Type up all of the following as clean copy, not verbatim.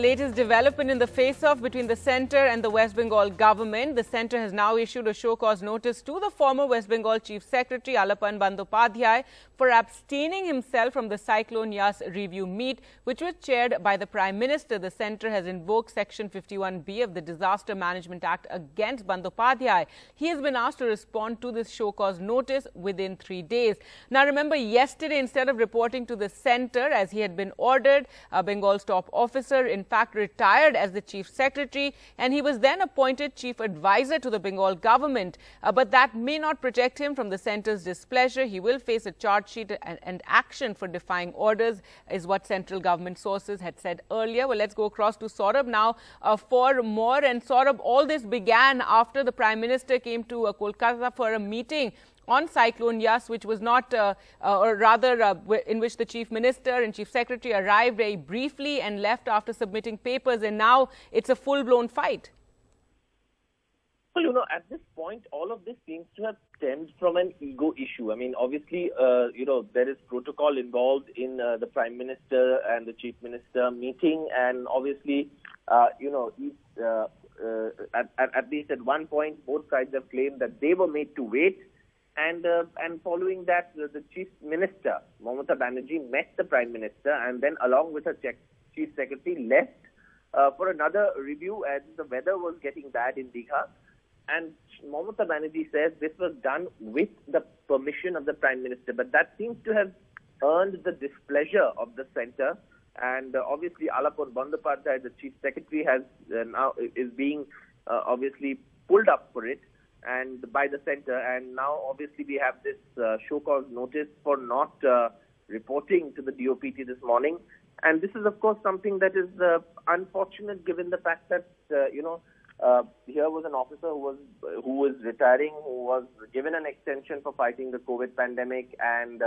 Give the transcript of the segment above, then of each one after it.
latest development in the face-off between the centre and the West Bengal government. The centre has now issued a show-cause notice to the former West Bengal Chief Secretary Alapan Bandyopadhyay for abstaining himself from the Cyclone Yas review meet, which was chaired by the Prime Minister. The centre has invoked Section 51B of the Disaster Management Act against Bandyopadhyay. He has been asked to respond to this show-cause notice within 3 days. Now, remember, yesterday, instead of reporting to the centre as he had been ordered, Bengal's top officer, in fact, retired as the Chief Secretary, and he was then appointed Chief Advisor to the Bengal government. But that may not protect him from the centre's displeasure. He will face a charge sheet and action for defying orders, is what central government sources had said earlier. Well, let's go across to Saurabh now for more. And Saurabh, all this began after the Prime Minister came to Kolkata for a meeting on Cyclone Yas, which was not, in which the Chief Minister and Chief Secretary arrived very briefly and left after submitting papers, and now it's a full-blown fight. Well, at this point, all of this seems to have stemmed from an ego issue. I mean, obviously, there is protocol involved in the Prime Minister and the Chief Minister meeting, and obviously, at least at one point, both sides have claimed that they were made to wait. And following that, the Chief Minister, Mamata Banerjee, met the Prime Minister and then, along with her Chief Secretary, left for another review as the weather was getting bad in Digha. And Mamata Banerjee says this was done with the permission of the Prime Minister. But that seems to have earned the displeasure of the centre. And obviously, Alapan Bandyopadhyay, the Chief Secretary, is being obviously pulled up for it and by the centre, and now obviously we have this show-cause notice for not reporting to the DOPT this morning. And this is, of course, something that is unfortunate, given the fact that here was an officer who was retiring, who was given an extension for fighting the COVID pandemic, and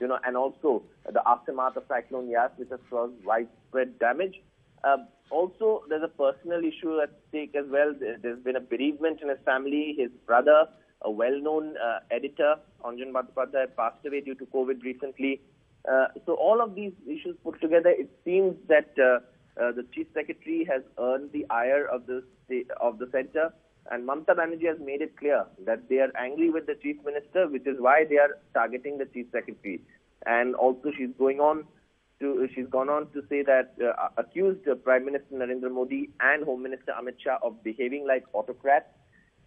and also the aftermath of Cyclone Yas, which has caused widespread damage. Also, there's a personal issue at stake as well. There's been a bereavement in his family. His brother, a well-known editor, Anjan Bandyopadhyay, passed away due to COVID recently. So all of these issues put together, it seems that the Chief Secretary has earned the ire of the centre, and Mamata Banerjee has made it clear that they are angry with the Chief Minister, which is why they are targeting the Chief Secretary. And also, she's gone on to say that accused Prime Minister Narendra Modi and Home Minister Amit Shah of behaving like autocrats.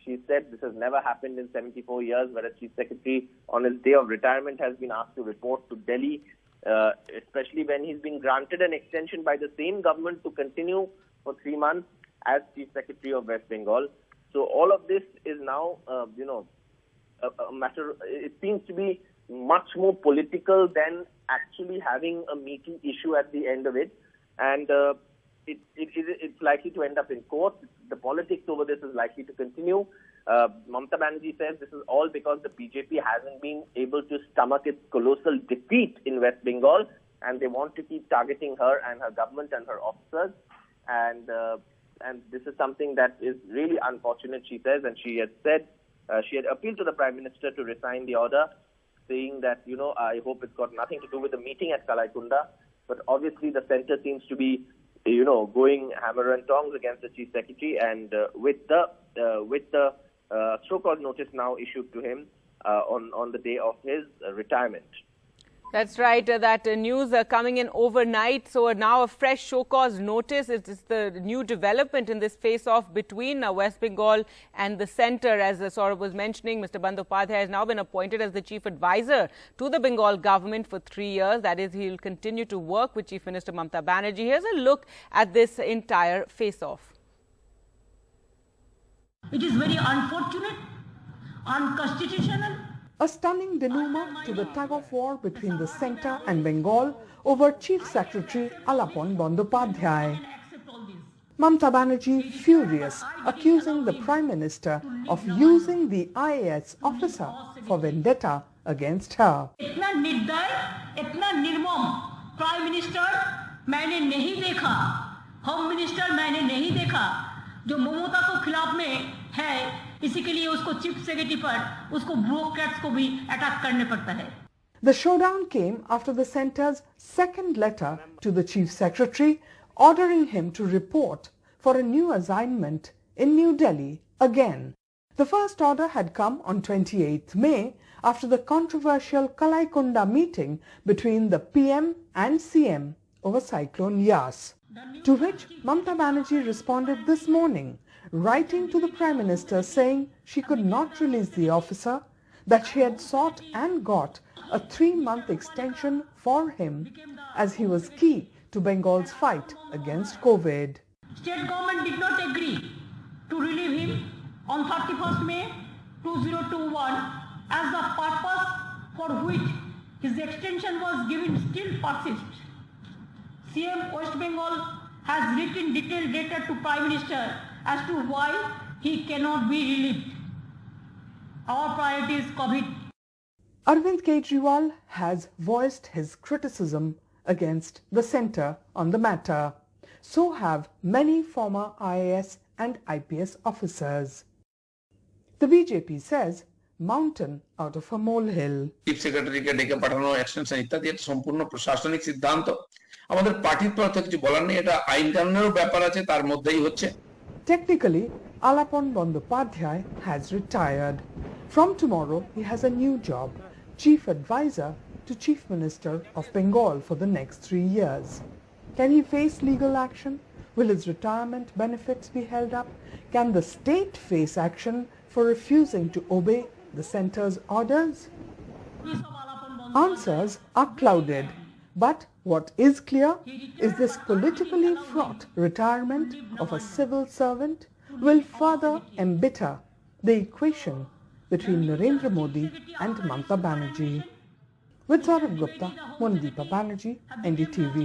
She said this has never happened in 74 years, where a Chief Secretary on his day of retirement has been asked to report to Delhi, especially when he's been granted an extension by the same government to continue for 3 months as Chief Secretary of West Bengal. So all of this is now, a matter. It seems to be much more political than actually having a meaty issue at the end of it, and it's likely to end up in court. The politics over this is likely to continue. Mamata Banerjee says this is all because the BJP hasn't been able to stomach its colossal defeat in West Bengal, and they want to keep targeting her and her government and her officers, and this is something that is really unfortunate, she says, and she had said she had appealed to the Prime Minister to resign the order, saying that, I hope it's got nothing to do with the meeting at Kalaikunda. But obviously the centre seems to be, going hammer and tongs against the Chief Secretary, and with the show-cause notice now issued to him on the day of his retirement. That's right. That news coming in overnight. So now a fresh show-cause notice. It is the new development in this face-off between West Bengal and the centre. As Saurabh was mentioning, Mr. Bandyopadhyay has now been appointed as the Chief Advisor to the Bengal government for 3 years. That is, he'll continue to work with Chief Minister Mamata Banerjee. Here's a look at this entire face-off. It is very unfortunate, unconstitutional. A stunning denouement to the tug-of-war between the centre and Bengal over Chief Secretary Alapan Bandyopadhyay. Mamata Banerjee furious, accusing the Prime Minister of using the IAS officer for vendetta against her. इतना निर्दय, इतना निर्मम prime minister मैंने नहीं देखा, home minister मैंने नहीं देखा, जो ममता को खिलाफ में है, इसी के लिए उसको चीफ सेक्रेटरी पर उसको ब्यूरोक्रेट्स को भी अटैक करने पड़ता है. The showdown came after the centre's second letter to the Chief Secretary ordering him to report for a new assignment in New Delhi again. The first order had come on 28th May after the controversial Kalaikunda meeting between the PM and CM over Cyclone Yas, to which Mamata Banerjee responded this morning, writing to the Prime Minister saying she could not release the officer, that she had sought and got a 3-month extension for him as he was key to Bengal's fight against COVID. State government did not agree to relieve him on 31st May 2021 as the purpose for which his extension was given still persists. CM West Bengal has written detailed letter to Prime Minister as to why he cannot be relieved. Our priority is COVID. Arvind Kejriwal has voiced his criticism against the centre on the matter. So have many former IAS and IPS officers. The BJP says mountain out of a molehill. Chief Secretary ke deke pathano extension ityadi eta সম্পূর্ণ প্রশাসনিক সিদ্ধান্ত আমাদের পার্টির তরফ থেকে কিছু বলার নেই এটা আইন কানুনের ব্যাপার আছে তার মধ্যেই হচ্ছে Technically, Alapan Bandyopadhyay has retired. From tomorrow, he has a new job, Chief Advisor to Chief Minister of Bengal for the next 3 years. Can he face legal action? Will his retirement benefits be held up? Can the state face action for refusing to obey the centre's orders? Answers are clouded. But what is clear is this politically fraught retirement of a civil servant will further embitter the equation between Narendra Modi and Mamata Banerjee. With Saurabh Gupta, Mamata Banerjee, NDTV.